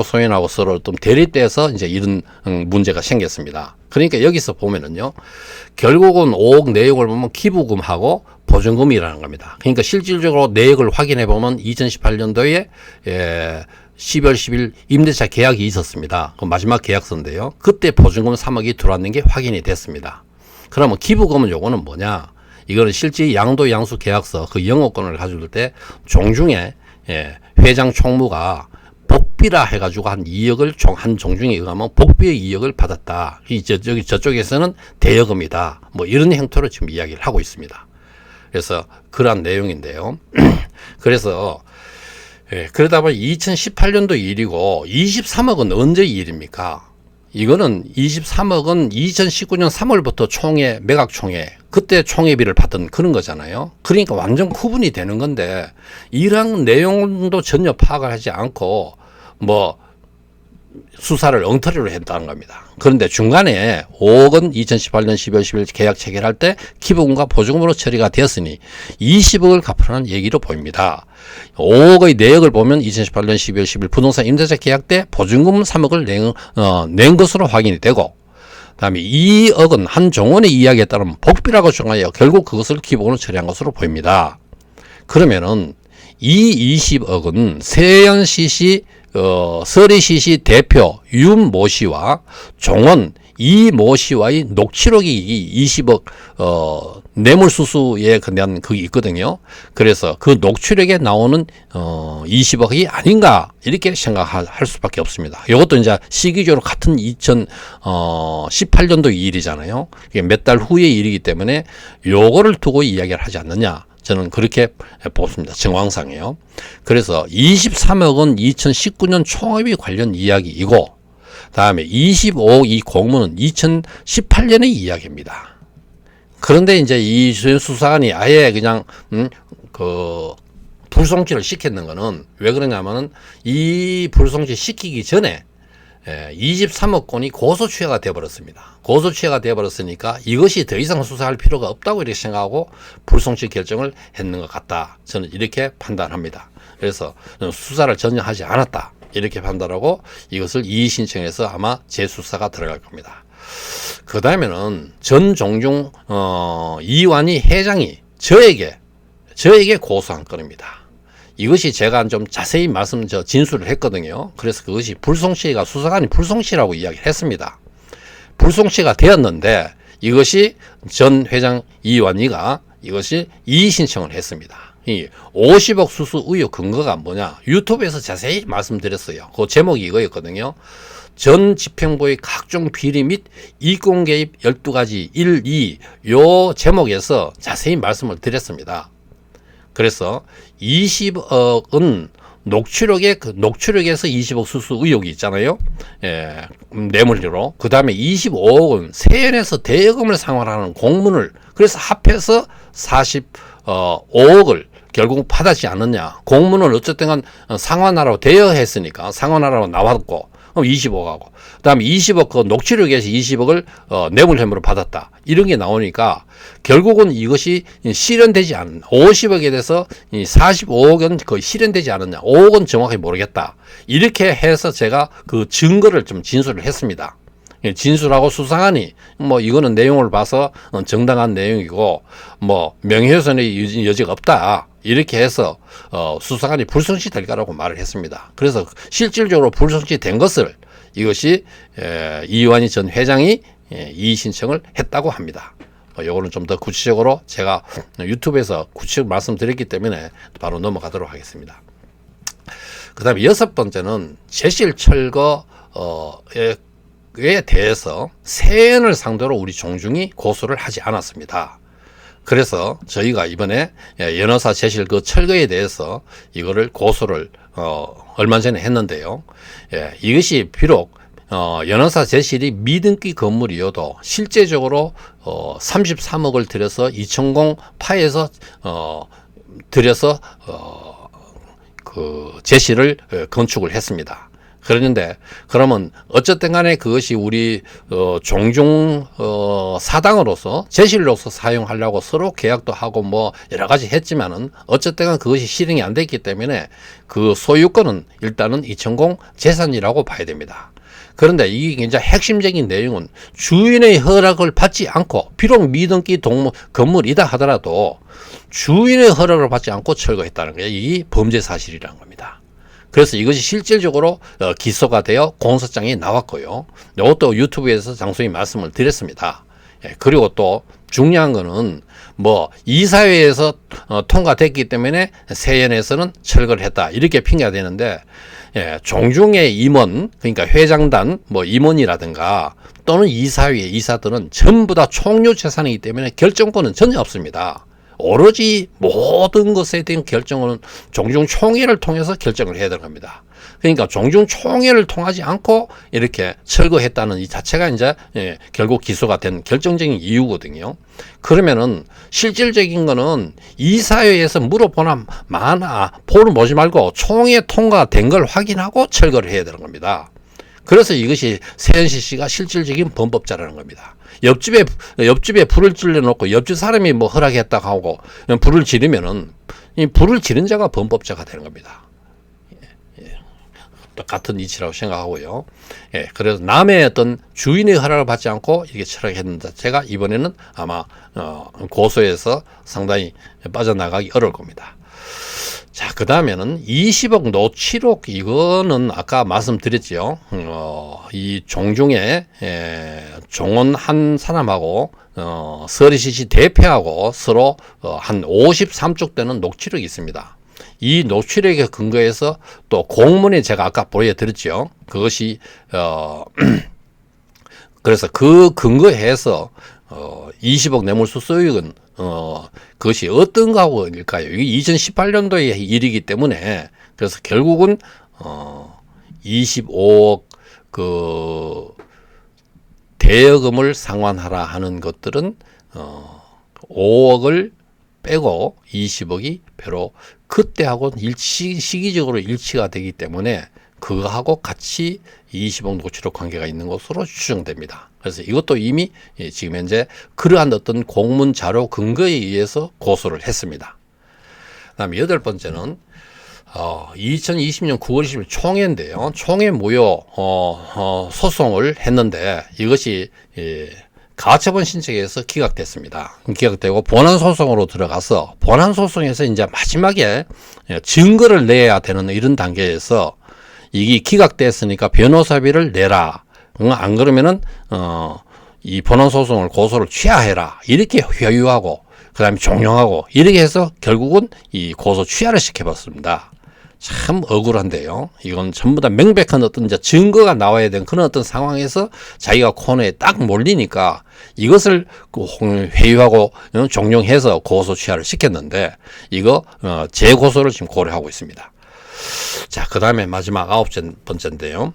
소연하고 서로 좀 대립돼서 이제 이런 문제가 생겼습니다. 그러니까 여기서 보면은요, 결국은 5억 내역을 보면 기부금하고 보증금이라는 겁니다. 그러니까 실질적으로 내역을 확인해 보면 2018년도에 12월 10일 임대차 계약이 있었습니다. 그 마지막 계약서인데요. 그때 보증금 3억이 들어왔는 게 확인이 됐습니다. 그러면 기부금은 요거는 뭐냐? 이거는 실제 양도 양수 계약서 그 영업권을 가질 때 종중에 회장 총무가 복비라 해가지고 한 2억을 한 종중에 의하면 복비의 2억을 받았다. 저쪽에서는 대여금이다. 뭐 이런 형태로 지금 이야기를 하고 있습니다. 그래서 그러한 내용인데요. 그래서 그러다 보니 2018년도 일이고 23억은 언제 일입니까? 이거는 23억은 2019년 3월부터 매각총회 그때 총회비를 받은 그런 거잖아요. 그러니까 완전 구분이 되는 건데 이런 내용도 전혀 파악을 하지 않고 뭐 수사를 엉터리로 했다는 겁니다. 그런데 중간에 5억은 2018년 12월 10일 계약 체결할 때 기부금과 보증금으로 처리가 되었으니 20억을 갚으라는 얘기로 보입니다. 5억의 내역을 보면 2018년 12월 10일 부동산 임대차 계약 때 보증금 3억을 낸 것으로 확인이 되고 그다음에 2억은 한 종원의 이야기에 따르면 복비라고 정하여 결국 그것을 기부금으로 처리한 것으로 보입니다. 그러면은 이 20억은 세연CC 서리CC 대표 윤모 씨와 종원 이모 씨와의 녹취록이 20억 뇌물수수에 대한 그게 있거든요. 그래서 그 녹취록에 나오는 20억이 아닌가 이렇게 생각할 수밖에 없습니다. 이것도 이제 시기적으로 같은 2018년도 일이잖아요. 몇 달 후의 일이기 때문에 요거를 두고 이야기를 하지 않느냐. 저는 그렇게 보습니다. 정황상이요. 그래서 23억은 2019년 총합의 관련 이야기이고, 다음에 25억 이 공문은 2018년의 이야기입니다. 그런데 이제 이수연 수사관이 아예 그냥 불송치를 시켰는 거는 왜 그러냐면은 이 불송치 시키기 전에 23억 건이 고소취해가 되어버렸습니다. 고소취해가 되어버렸으니까 이것이 더 이상 수사할 필요가 없다고 이렇게 생각하고 불송치 결정을 했는 것 같다. 저는 이렇게 판단합니다. 그래서 수사를 전혀 하지 않았다. 이렇게 판단하고 이것을 이의 신청해서 아마 재수사가 들어갈 겁니다. 그 다음에는 전종중 이완희 회장이 저에게 고소한 건입니다. 이것이 제가 좀 자세히 진술을 했거든요. 그래서 그것이 불송치가 수사관이 불송치라고 이야기를 했습니다. 불송치가 되었는데 이것이 전 회장 이완희가 이것이 이의 신청을 했습니다. 이 50억 수수 의혹 근거가 뭐냐? 유튜브에서 자세히 말씀드렸어요. 그 제목이 이거였거든요. 전 집행부의 각종 비리 및 이권 개입 12가지 1, 2 요 제목에서 자세히 말씀을 드렸습니다. 그래서 20억은 녹취록에서 20억 수수 의혹이 있잖아요. 뇌물료로. 그 다음에 25억은 세연에서 대여금을 상환하는 공문을 그래서 합해서 45억을 결국 받았지 않느냐. 공문을 어쨌든 간 상환하라고 대여했으니까 상환하라고 나왔고 25억하고 그 다음에 20억 그 녹취록에서 20억을 뇌물 혐의로 받았다. 이런 게 나오니까 결국은 이것이 실현되지 않는 50억에 대해서 45억은 거의 실현되지 않았냐. 5억은 정확히 모르겠다. 이렇게 해서 제가 그 증거를 좀 진술을 했습니다. 진술하고 수사관이 뭐 이거는 내용을 봐서 정당한 내용이고 뭐 명예훼손의 여지가 없다. 이렇게 해서 수사관이 불성시 될 거라고 말을 했습니다. 그래서 실질적으로 불성시 된 것을 이것이 이완희 전 회장이 이의 신청을 했다고 합니다. 요거는 좀 더 구체적으로 제가 유튜브에서 구체적으로 말씀드렸기 때문에 바로 넘어가도록 하겠습니다. 그 다음에 6번째는 제실철거에 대해서 세연을 상대로 우리 종중이 고소를 하지 않았습니다. 그래서 저희가 이번에 연어사 제실 그 철거에 대해서 이거를 고소를 얼마 전에 했는데요. 이것이 비록 연어사 제실이 미등기 건물이어도 실제적으로 33억을 들여서 이천공 파에서 들여서 그 제실을 건축을 했습니다. 그런데 그러면 어쨌든 간에 그것이 우리 종중 사당으로서 제실로서 사용하려고 서로 계약도 하고 뭐 여러 가지 했지만은 어쨌든 간 그것이 실행이 안 됐기 때문에 그 소유권은 일단은 이천공 재산이라고 봐야 됩니다. 그런데 이게 이제 핵심적인 내용은 주인의 허락을 받지 않고 비록 미등기 건물이다 하더라도 주인의 허락을 받지 않고 철거했다는 게 이 범죄 사실이라는 겁니다. 그래서 이것이 실질적으로 기소가 되어 공소장이 나왔고요. 이것도 유튜브에서 장소히 말씀을 드렸습니다. 그리고 또 중요한 거는 뭐 이사회에서 통과됐기 때문에 세연에서는 철거를 했다 이렇게 핑계가 되는데 종중의 임원 그러니까 회장단 뭐 임원이라든가 또는 이사회 이사들은 전부 다 총유 재산이기 때문에 결정권은 전혀 없습니다. 오로지 모든 것에 대한 결정은 종중총회를 통해서 결정을 해야 되는 겁니다. 그러니까 종중총회를 통하지 않고 이렇게 철거했다는 이 자체가 이제 결국 기소가 된 결정적인 이유거든요. 그러면은 실질적인 거는 이사회에서 물어보나 마나 포를 보지 말고 총회 통과된 걸 확인하고 철거를 해야 되는 겁니다. 그래서 이것이 세연씨 씨가 실질적인 범법자라는 겁니다. 옆집에 불을 질러놓고 옆집 사람이 뭐 허락했다고 하고 불을 지르면은 이 불을 지른 자가 범법자가 되는 겁니다. 같은 이치라고 생각하고요. 그래서 남의 어떤 주인의 허락을 받지 않고 이렇게 철학했는데 제가 이번에는 아마 고소해서 상당히 빠져나가기 어려울 겁니다. 자, 그 다음에는 20억 노치록, 이거는 아까 말씀드렸죠. 이 종중에 종원 한 사람하고 서리시시 대표하고 서로 한 53쪽 되는 녹취록이 있습니다. 이 녹취록에 근거해서 또 공문에 제가 아까 보여드렸죠. 그것이 그래서 그 근거해서 20억 뇌물수 소유액은 그것이 어떤 가구일까요? 이게 2018년도의 일이기 때문에, 그래서 결국은 25억 그 대여금을 상환하라 하는 것들은 5억을 빼고 20억이 배로 그때하고 시기적으로 일치가 되기 때문에 그거하고 같이 20억 노출록 관계가 있는 것으로 추정됩니다. 그래서 이것도 이미 지금 현재 그러한 어떤 공문 자료 근거에 의해서 고소를 했습니다. 그다음에 8번째는 2020년 9월 20일 총회인데요. 총회 무효 소송을 했는데 이것이 가처분 신청에서 기각됐습니다. 기각되고 본안 소송으로 들어가서 본안 소송에서 이제 마지막에 증거를 내야 되는 이런 단계에서 이게 기각됐으니까 변호사비를 내라. 안 그러면은 이 본안 소송을 고소를 취하해라. 이렇게 회유하고 그다음에 종용하고 이렇게 해서 결국은 이 고소 취하를 시켜봤습니다. 참 억울한데요. 이건 전부 다 명백한 어떤 이제 증거가 나와야 되는 그런 어떤 상황에서 자기가 코너에 딱 몰리니까 이것을 회유하고 종용해서 고소 취하를 시켰는데 이거 재고소를 지금 고려하고 있습니다. 자, 그 다음에 마지막 9번째인데요.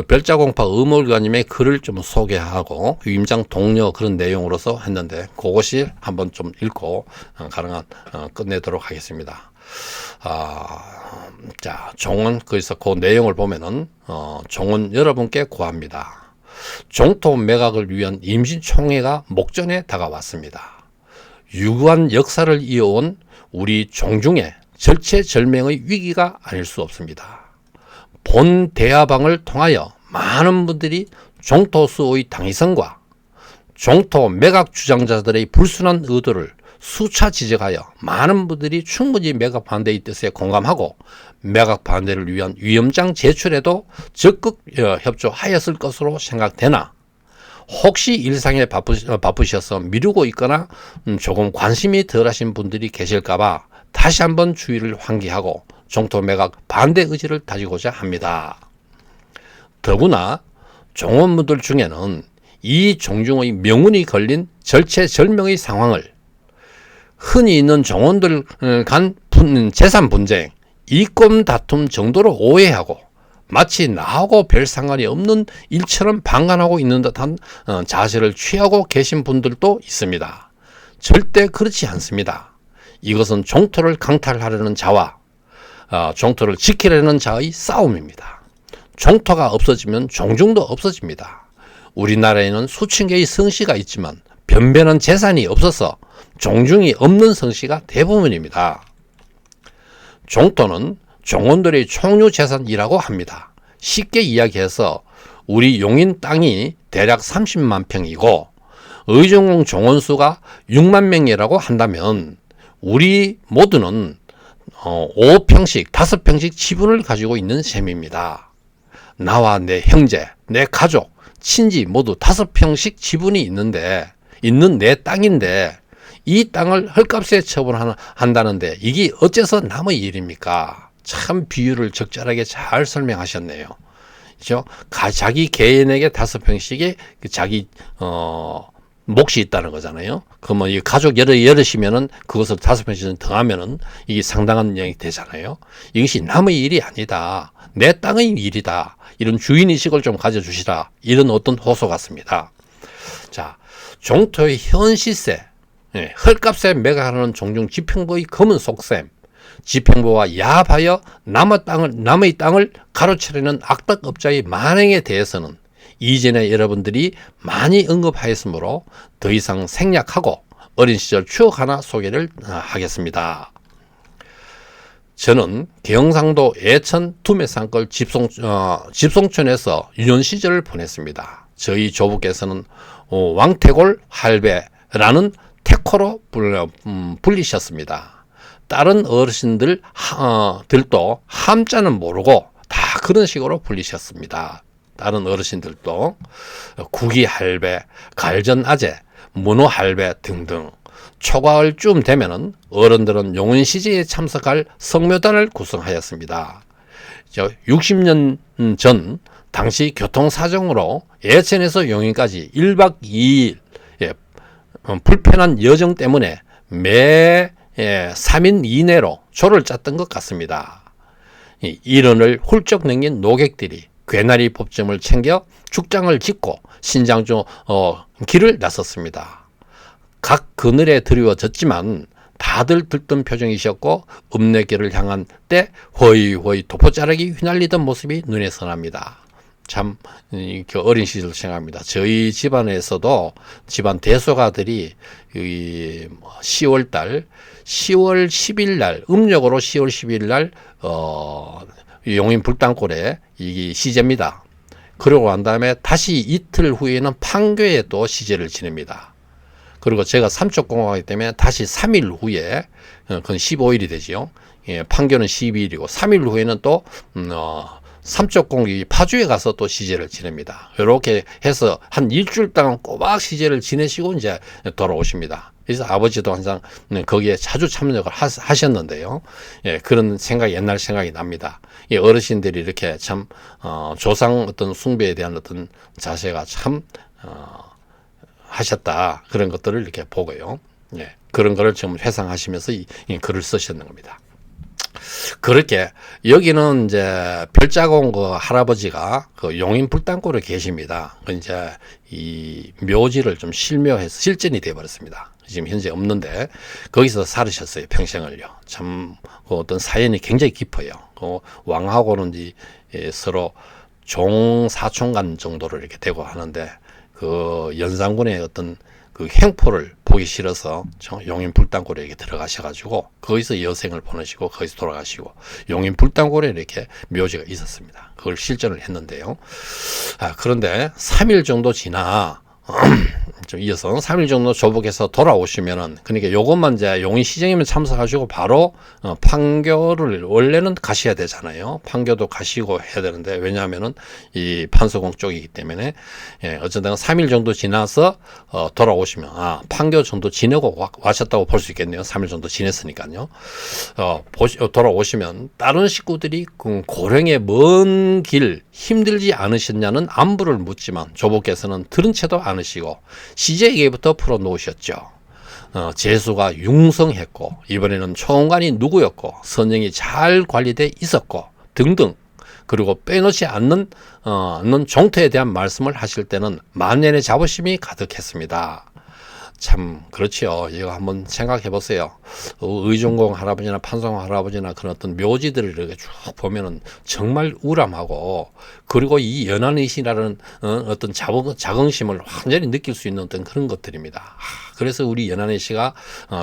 별자공파 의목일관님의 글을 좀 소개하고 위임장 동료 그런 내용으로서 했는데 그것이 한번 좀 읽고 가능한 끝내도록 하겠습니다. 자, 종원, 거기서 그 내용을 보면은 종원 여러분께 구합니다. 종토 매각을 위한 임시총회가 목전에 다가왔습니다. 유구한 역사를 이어온 우리 종중에 절체절명의 위기가 아닐 수 없습니다. 본 대화방을 통하여 많은 분들이 종토수의 당위성과 종토 매각 주장자들의 불순한 의도를 수차 지적하여 많은 분들이 충분히 매각 반대의 뜻에 공감하고 매각 반대를 위한 위원장 제출에도 적극 협조하였을 것으로 생각되나 혹시 일상에 바쁘셔서 미루고 있거나 조금 관심이 덜하신 분들이 계실까봐 다시 한번 주의를 환기하고 종토 매각 반대 의지를 다지고자 합니다. 더구나 종원분들 중에는 이 종중의 명운이 걸린 절체절명의 상황을 흔히 있는 종원들 간 재산 분쟁, 이권 다툼 정도로 오해하고 마치 나하고 별 상관이 없는 일처럼 방관하고 있는 듯한 자세를 취하고 계신 분들도 있습니다. 절대 그렇지 않습니다. 이것은 종토를 강탈하려는 자와 종토를 지키려는 자의 싸움입니다. 종토가 없어지면 종중도 없어집니다. 우리나라에는 수천 개의 성씨가 있지만 변변한 재산이 없어서 종중이 없는 성씨가 대부분입니다. 종토는 종원들의 총유 재산이라고 합니다. 쉽게 이야기해서 우리 용인 땅이 대략 30만 평이고 의정공 종원수가 6만 명이라고 한다면 우리 모두는 5평씩 5평씩 지분을 가지고 있는 셈입니다. 나와 내 형제, 내 가족, 친지 모두 5평씩 지분이 있는 내 땅인데 이 땅을 헐값에 처분한다는데 이게 어째서 남의 일입니까? 참 비유를 적절하게 잘 설명하셨네요. 그죠? 자기 개인에게 5평씩의 자기 몫이 있다는 거잖아요. 그러면 이 가족 여럿이면은 그것을 5평씩 더하면은 이게 상당한 양이 되잖아요. 이것이 남의 일이 아니다. 내 땅의 일이다. 이런 주인의식을 좀 가져주시라. 이런 어떤 호소 같습니다. 자, 종토의 현 시세, 헐값에 매각하는 종중 지평부의 검은 속셈, 지평부와 야합하여 남의 땅을 가로채려는 악덕업자의 만행에 대해서는 이전에 여러분들이 많이 언급하였으므로 더 이상 생략하고 어린 시절 추억 하나 소개를 하겠습니다. 저는 경상도 예천 두메산골 집송촌에서 유년 시절을 보냈습니다. 저희 조부께서는 왕태골 할배라는 태코로 불리셨습니다. 다른 들도 함자는 모르고 다 그런 식으로 불리셨습니다. 다른 어르신들도 구기할배, 갈전아재, 문호할배 등등 초가을쯤 되면은 어른들은 용인시제에 참석할 성묘단을 구성하였습니다. 60년 전 당시 교통사정으로 예천에서 용인까지 1박 2일 불편한 여정 때문에 매 3인 이내로 조를 짰던 것 같습니다. 일원을 훌쩍 넘긴 노객들이 괴나리 법점을 챙겨 죽장을 짓고 신장주 길을 나섰습니다. 각 그늘에 드리워졌지만 다들 들뜬 표정이셨고 읍내길을 향한 때 허이허이 도포자락이 휘날리던 모습이 눈에 선합니다. 참 어린 시절 생각합니다. 저희 집안에서도 집안 대소가들이 10월 10일 날 음력으로 10월 10일 날 용인 불당골에 이 시제입니다. 그러고 난 다음에 다시 이틀 후에는 판교에 또 시제를 지냅니다. 그리고 제가 삼척공항이기 때문에 다시 3일 후에 그건 15일이 되죠. 판교는 12일이고 3일 후에는 또 삼척공기 파주에 가서 또 시제를 지냅니다. 이렇게 해서 한 일주일 동안 꼬박 시제를 지내시고 이제 돌아오십니다. 그래서 아버지도 항상 거기에 자주 참석을 하셨는데요. 그런 옛날 생각이 납니다. 어르신들이 이렇게 참 조상 어떤 숭배에 대한 어떤 자세가 참 하셨다, 그런 것들을 이렇게 보고요. 그런 거를 지금 회상하시면서 이 글을 쓰셨는 겁니다. 그렇게 여기는 이제 별자공 그 할아버지가 그 용인 불당골에 계십니다. 이제 이 묘지를 좀 실묘해서 실전이 되어 버렸습니다. 지금 현재 없는데 거기서 살으셨어요, 평생을요. 참 그 어떤 사연이 굉장히 깊어요. 그 왕하고는 서로 종사촌간 정도로 이렇게 되고 하는데 그 연산군의 어떤 그 행포를 보기 싫어서 용인 불당골에 이렇게 들어가셔가지고 거기서 여생을 보내시고 거기서 돌아가시고 용인 불당골에 이렇게 묘지가 있었습니다. 그걸 실전을 했는데요. 그런데 3일 정도 지나 좀 이어서 3일 정도 조복해서 돌아오시면은, 그러니까 요것만 이제 용인 시정이면 참석하시고 바로 판교를 원래는 가셔야 되잖아요. 판교도 가시고 해야 되는데, 왜냐하면은 이 판서공 쪽이기 때문에 어쨌든 3일 정도 지나서 돌아오시면 판교 정도 지내고 와셨다고 볼 수 있겠네요. 3일 정도 지냈으니까요. 돌아오시면 다른 식구들이 고령의 먼 길 힘들지 않으셨냐는 안부를 묻지만 조복께서는 들은 채도 않으시고 시제에게부터 풀어놓으셨죠. 재수가 융성했고 이번에는 총관이 누구였고 선정이 잘 관리돼 있었고 등등, 그리고 빼놓지 않는 종토에 대한 말씀을 하실 때는 만년의 자부심이 가득했습니다. 참 그렇지요. 이거 한번 생각해 보세요. 의종공 할아버지나 판성 할아버지나 그런 어떤 묘지들을 이렇게 쭉 보면은 정말 우람하고, 그리고 이 연안의시라는 어떤 자긍심을 완전히 느낄 수 있는 어떤 그런 것들입니다. 그래서 우리 연안의시가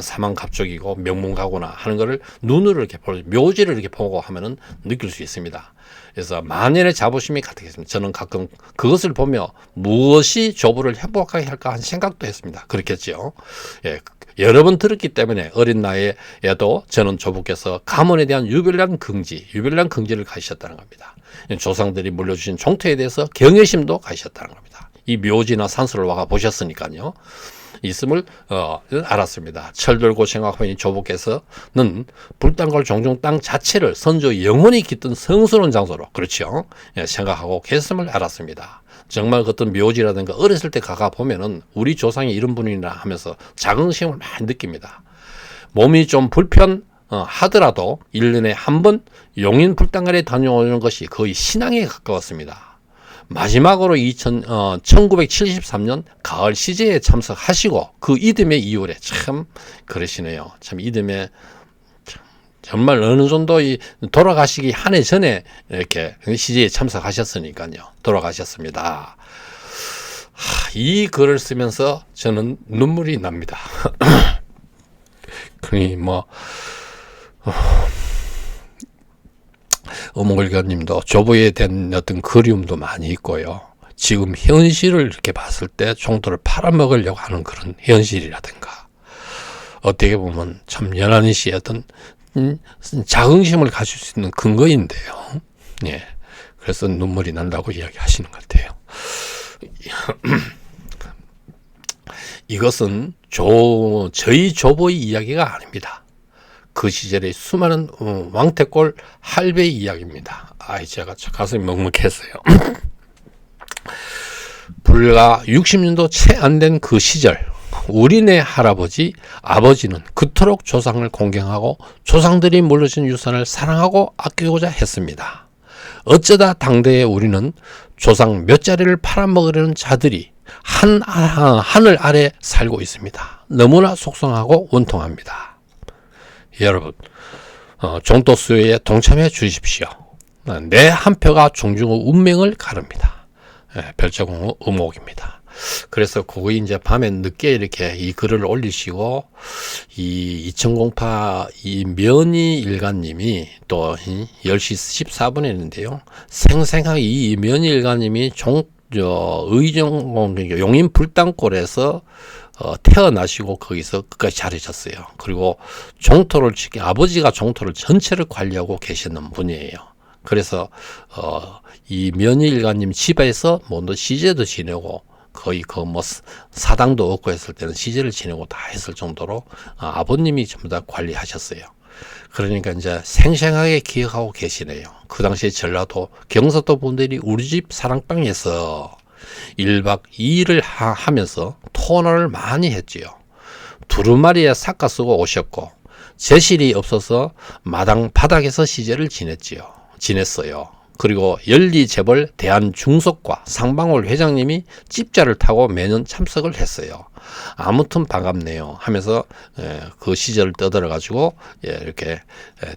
사망갑족이고 명문가구나 하는 거를 눈으로 이렇게 묘지를 이렇게 보고 하면은 느낄 수 있습니다. 그래서 만연의 자부심이 가득했습니다. 저는 가끔 그것을 보며 무엇이 조부를 행복하게 할까 하는 생각도 했습니다. 그렇겠죠. 여러 번 들었기 때문에 어린 나이에도 저는 조부께서 가문에 대한 유별난 긍지를 가지셨다는 겁니다. 조상들이 물려주신 종토에 대해서 경외심도 가지셨다는 겁니다. 이 묘지나 산수를 와가 보셨으니까요. 있음을 알았습니다. 철들고 생각하니 조부께서는 불당골 종종 땅 자체를 선조 영혼이 깃든 성스러운 장소로, 그렇죠, 생각하고 계심을 알았습니다. 정말 어떤 묘지라든가 어렸을 때 가가 보면은 우리 조상이 이런 분이나 하면서 자긍심을 많이 느낍니다. 몸이 좀 하더라도 1년에 한 번 용인 불당골에 다녀오는 것이 거의 신앙에 가까웠습니다. 마지막으로 1973년 가을 시제에 참석하시고 그 이듬해 이후에 참 그러시네요. 참 이듬해 정말 어느 정도 돌아가시기 한 해 전에 이렇게 시제에 참석하셨으니까요. 돌아가셨습니다. 이 글을 쓰면서 저는 눈물이 납니다. 그러니 어몽글교님도 조부에 대한 어떤 그리움도 많이 있고요. 지금 현실을 이렇게 봤을 때 종토를 팔아먹으려고 하는 그런 현실이라든가, 어떻게 보면 참 연한희 씨의 어떤 자긍심을 가질 수 있는 근거인데요. 예. 그래서 눈물이 난다고 이야기하시는 것 같아요. 이것은 저희 조보의 이야기가 아닙니다. 그 시절의 수많은 왕태골 할배의 이야기입니다. 제가 가슴이 먹먹했어요. 불과 60년도 채 안 된 그 시절, 우리네 할아버지, 아버지는 그토록 조상을 공경하고 조상들이 물려준 유산을 사랑하고 아끼고자 했습니다. 어쩌다 당대에 우리는 조상 몇 자리를 팔아먹으려는 자들이 하늘 아래 살고 있습니다. 너무나 속상하고 원통합니다. 여러분, 종도 수요에 동참해 주십시오. 내 한 표가 종중의 운명을 가릅니다. 별자공 의목입니다. 그래서 그거 이제 밤에 늦게 이렇게 이 글을 올리시고, 이 2008 이 면희 일가님이 또 10시 14분에 있는데요. 생생하게 이 면희 일가님이 용인 불당골에서 태어나시고 거기서 끝까지 자르셨어요. 그리고 종토를 아버지가 종토를 전체를 관리하고 계시는 분이에요. 그래서 이 면희 일가님 집에서 뭐 시제도 지내고 거의 사당도 없고 했을 때는 시제를 지내고 다 했을 정도로 아버님이 전부 다 관리하셨어요. 그러니까 이제 생생하게 기억하고 계시네요. 그 당시에 전라도 경상도 분들이 우리 집 사랑방에서 1박 2일을 하면서 토론을 많이 했지요. 두루마리에 삭가 쓰고 오셨고, 제실이 없어서 마당 바닥에서 시제를 지냈어요. 그리고 연리재벌 대한중석과 상방울 회장님이 집자를 타고 매년 참석을 했어요. 아무튼 반갑네요 하면서 그 시절을 떠들어 가지고 이렇게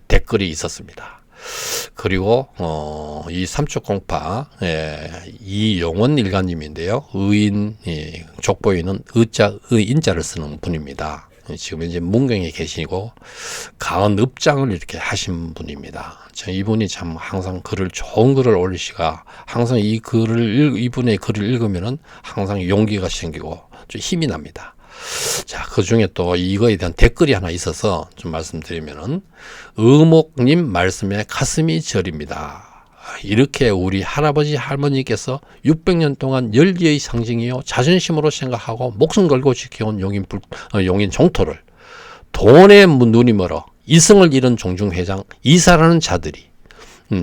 댓글이 있었습니다. 그리고 이 삼척공파 이용원 일가님인데요. 의인 족보에는 의인자를 쓰는 분입니다. 지금 이제 문경에 계시고 가은 읍장을 이렇게 하신 분입니다. 이분이 참 항상 좋은 글을 올리시가 항상 이분의 글을 읽으면은 항상 용기가 생기고 좀 힘이 납니다. 자, 그 중에 또 이거에 대한 댓글이 하나 있어서 좀 말씀드리면은, 의목님 말씀에 가슴이 저립니다. 이렇게 우리 할아버지 할머니께서 600년 동안 열리의 상징이요 자존심으로 생각하고 목숨 걸고 지켜온 용인 종토를 돈에 눈이 멀어 이승을 잃은 종중회장 이사라는 자들이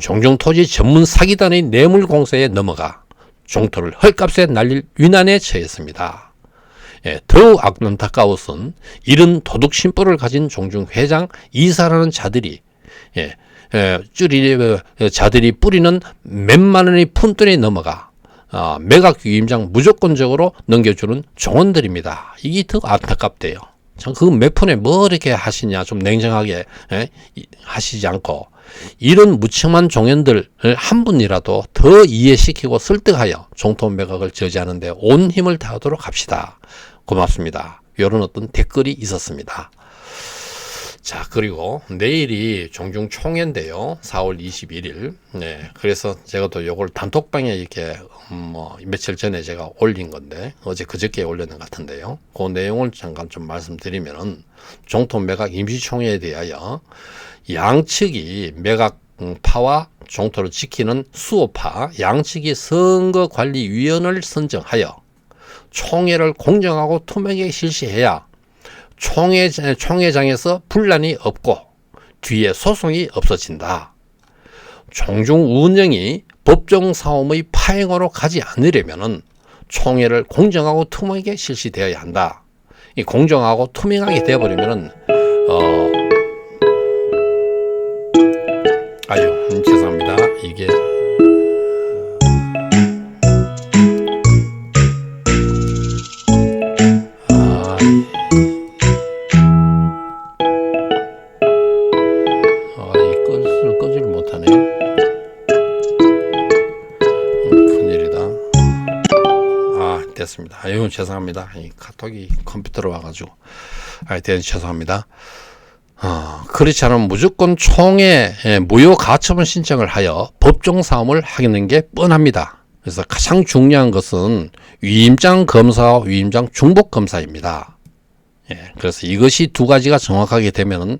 종중토지 전문 사기단의 뇌물공세에 넘어가 종토를 헐값에 날릴 위난에 처했습니다. 더욱 안타까웠은 이런 도둑심보를 가진 종중회장 이사라는 자들이 자들이 뿌리는 몇만 원의 푼돈에 넘어가 매각 위임장 무조건적으로 넘겨주는 종원들입니다. 이게 더 안타깝대요. 참 그 몇 푼에 뭐 이렇게 하시냐, 좀 냉정하게 하시지 않고 이런 무책임한 종연들을 한 분이라도 더 이해시키고 설득하여 종토 매각을 저지하는데 온 힘을 다하도록 합시다. 고맙습니다. 이런 어떤 댓글이 있었습니다. 자, 그리고 내일이 종중총회인데요. 4월 21일. 그래서 제가 또 요걸 단톡방에 이렇게 며칠 전에 제가 올린 건데, 그저께 올렸는 것 같은데요. 그 내용을 잠깐 좀 말씀드리면은, 종토 매각 임시총회에 대하여 양측이 매각파와 종토를 지키는 수호파 양측이 선거관리위원회를 선정하여 총회를 공정하고 투명하게 실시해야 총회장에서 분란이 없고 뒤에 소송이 없어진다. 종중 운영이 법정 싸움의 파행으로 가지 않으려면 총회를 공정하고 투명하게 실시되어야 한다. 이 공정하고 투명하게 되어버리면 죄송합니다. 이게 끄지를 못하네. 큰일이다. 됐습니다. 죄송합니다. 이 카톡이 컴퓨터로 와가지고. 죄송합니다. 그렇지 않으면 무조건 총회 무효 가처분 신청을 하여 법정 싸움을 하겠는 게 뻔합니다. 그래서 가장 중요한 것은 위임장 검사와 위임장 중복 검사입니다. 예, 그래서 이것이 두 가지가 정확하게 되면은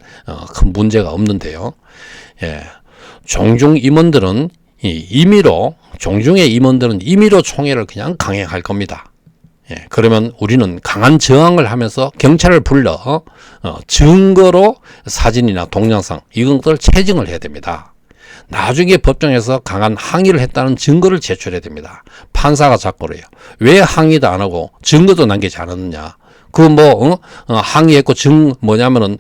큰 문제가 없는데요. 예, 종중 임원들은 임의로 종중의 임원들은 임의로 총회를 그냥 강행할 겁니다. 예, 그러면 우리는 강한 저항을 하면서 경찰을 불러 증거로 사진이나 동영상 이런 것을 채증을 해야 됩니다. 나중에 법정에서 강한 항의를 했다는 증거를 제출해야 됩니다. 판사가 자꾸 그래요. 왜 항의도 안 하고 증거도 남기지 않았느냐. 항의했고 뭐냐면은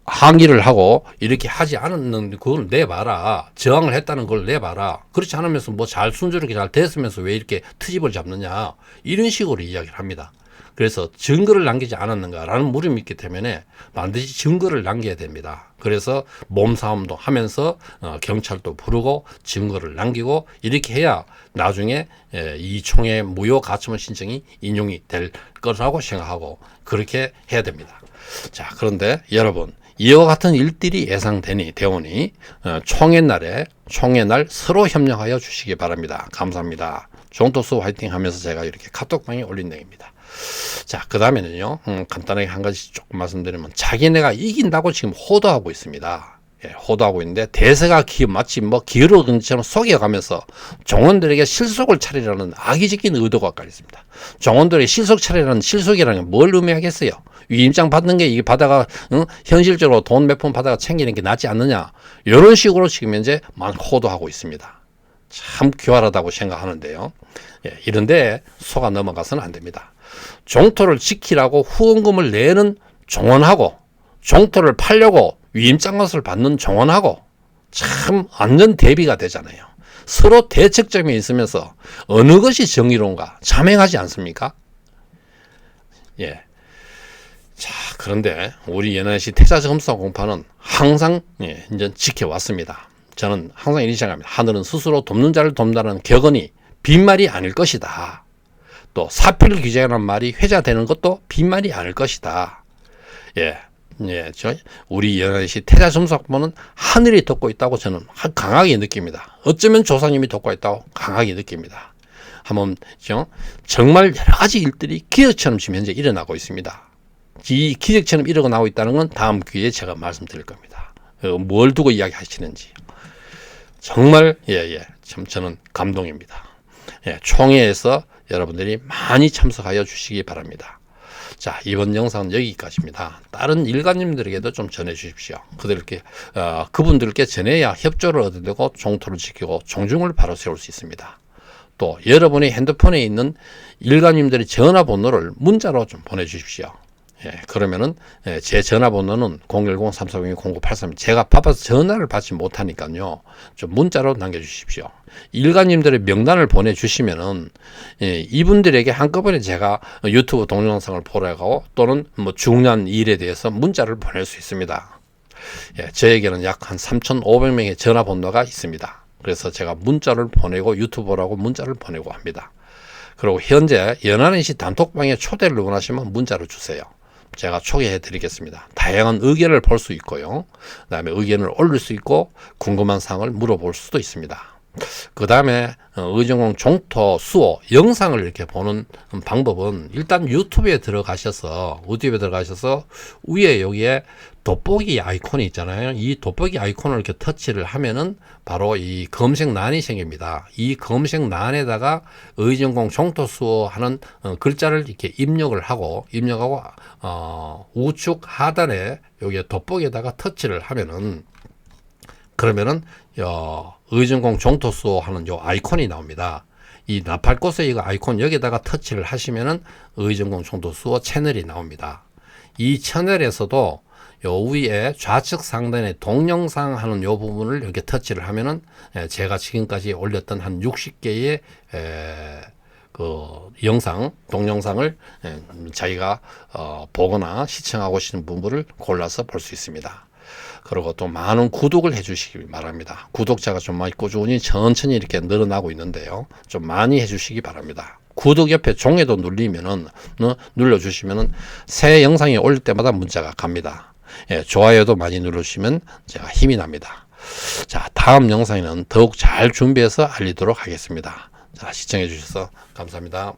항의를 하고 이렇게 하지 않았는데 그걸 내봐라. 저항을 했다는 걸 내봐라. 그렇지 않으면서 뭐 잘 순조롭게 잘 됐으면서 왜 이렇게 트집을 잡느냐. 이런 식으로 이야기를 합니다. 그래서 증거를 남기지 않았는가라는 물음이 있기 때문에 반드시 증거를 남겨야 됩니다. 그래서 몸싸움도 하면서 경찰도 부르고 증거를 남기고 이렇게 해야 나중에 이 총회 무효 가처분 신청이 인용이 될 거라고 생각하고 그렇게 해야 됩니다. 자, 그런데 여러분 이와 같은 일들이 예상되니 되오니 총회 날 서로 협력하여 주시기 바랍니다. 감사합니다. 종토수 화이팅 하면서 제가 이렇게 카톡방에 올린 내용입니다. 자, 그 다음에는요, 간단하게 한 가지 조금 말씀드리면, 자기네가 이긴다고 지금 호도하고 있습니다. 예, 호도하고 있는데, 대세가 마치 기어오든지처럼 속여가면서 종원들에게 실속을 차리라는 악의적인 의도가 깔려 있습니다. 종원들에게 실속 차리라는 실속이라는 게 뭘 의미하겠어요? 위임장 받는 게 이게 받아가, 현실적으로 돈 몇 푼 받아가 챙기는 게 낫지 않느냐? 이런 식으로 지금 현재 호도하고 있습니다. 참 교활하다고 생각하는데요. 예, 이런데 속아 넘어가서는 안 됩니다. 종토를 지키라고 후원금을 내는 종원하고 종토를 팔려고 위임장것을 받는 종원하고 참 완전 대비가 되잖아요. 서로 대척점이 있으면서 어느 것이 정의로운가 자명하지 않습니까? 예. 자, 그런데 우리 연안시 태자점사 공파는 항상 이제 지켜왔습니다. 저는 항상 이렇게 생각합니다. 하늘은 스스로 돕는 자를 돕는다는 격언이 빈말이 아닐 것이다. 또 사필 규제라는 말이 회자되는 것도 빈말이 아닐 것이다. 우리 연안시 태자점사공파는 하늘이 돕고 있다고 저는 강하게 느낍니다. 어쩌면 조상님이 돕고 있다고 강하게 느낍니다. 한번 정말 여러 가지 일들이 기적처럼 지금 현재 일어나고 있습니다. 이 기적처럼 일어나고 있다는 건 다음 기회에 제가 말씀드릴 겁니다. 뭘 두고 이야기하시는지 정말 참 저는 감동입니다. 총회에서 여러분들이 많이 참석하여 주시기 바랍니다. 자, 이번 영상은 여기까지입니다. 다른 일가님들에게도 좀 전해 주십시오. 그분들께 전해야 협조를 얻게 되고 종토를 지키고 종중을 바로 세울 수 있습니다. 또 여러분의 핸드폰에 있는 일가님들의 전화번호를 문자로 좀 보내주십시오. 그러면은 제 전화번호는 010-340-0983 제가 바빠서 전화를 받지 못하니까요. 좀 문자로 남겨주십시오. 일가님들의 명단을 보내주시면은 이분들에게 한꺼번에 제가 유튜브 동영상을 보내고 또는 뭐 중요한 일에 대해서 문자를 보낼 수 있습니다. 저에게는 약 한 3,500명의 전화번호가 있습니다. 그래서 제가 문자를 보내고 유튜브라고 문자를 보내고 합니다. 그리고 현재 연안시 단톡방에 초대를 원하시면 문자로 주세요. 제가 초대해 드리겠습니다. 다양한 의견을 볼 수 있고요. 그 다음에 의견을 올릴 수 있고 궁금한 사항을 물어볼 수도 있습니다. 그 다음에 의정공 종토 수호 영상을 이렇게 보는 방법은 일단 유튜브에 들어가셔서 위에 여기에 돋보기 아이콘이 있잖아요. 이 돋보기 아이콘을 이렇게 터치를 하면은 바로 이 검색란이 생깁니다. 이 검색란에다가 의정공 종토 수호 하는 글자를 이렇게 입력하고 우측 하단에 여기에 돋보기에다가 터치를 하면은 그러면은 의정공 종토수호 하는 요 아이콘이 나옵니다. 이 나팔꽃의 이거 아이콘 여기다가 터치를 하시면은 의정공 종토수호 채널이 나옵니다. 이 채널에서도 요 위에 좌측 상단에 동영상 하는 요 부분을 이렇게 터치를 하면은 제가 지금까지 올렸던 한 60개의 동영상을 자기가 보거나 시청하고 싶은 부분을 골라서 볼 수 있습니다. 그리고 또 많은 구독을 해주시기 바랍니다. 구독자가 좀 많이 꾸준히 천천히 이렇게 늘어나고 있는데요. 좀 많이 해주시기 바랍니다. 구독 옆에 종이도 눌러주시면은 새 영상이 올릴 때마다 문자가 갑니다. 좋아요도 많이 누르시면 제가 힘이 납니다. 자, 다음 영상에는 더욱 잘 준비해서 알리도록 하겠습니다. 자, 시청해 주셔서 감사합니다.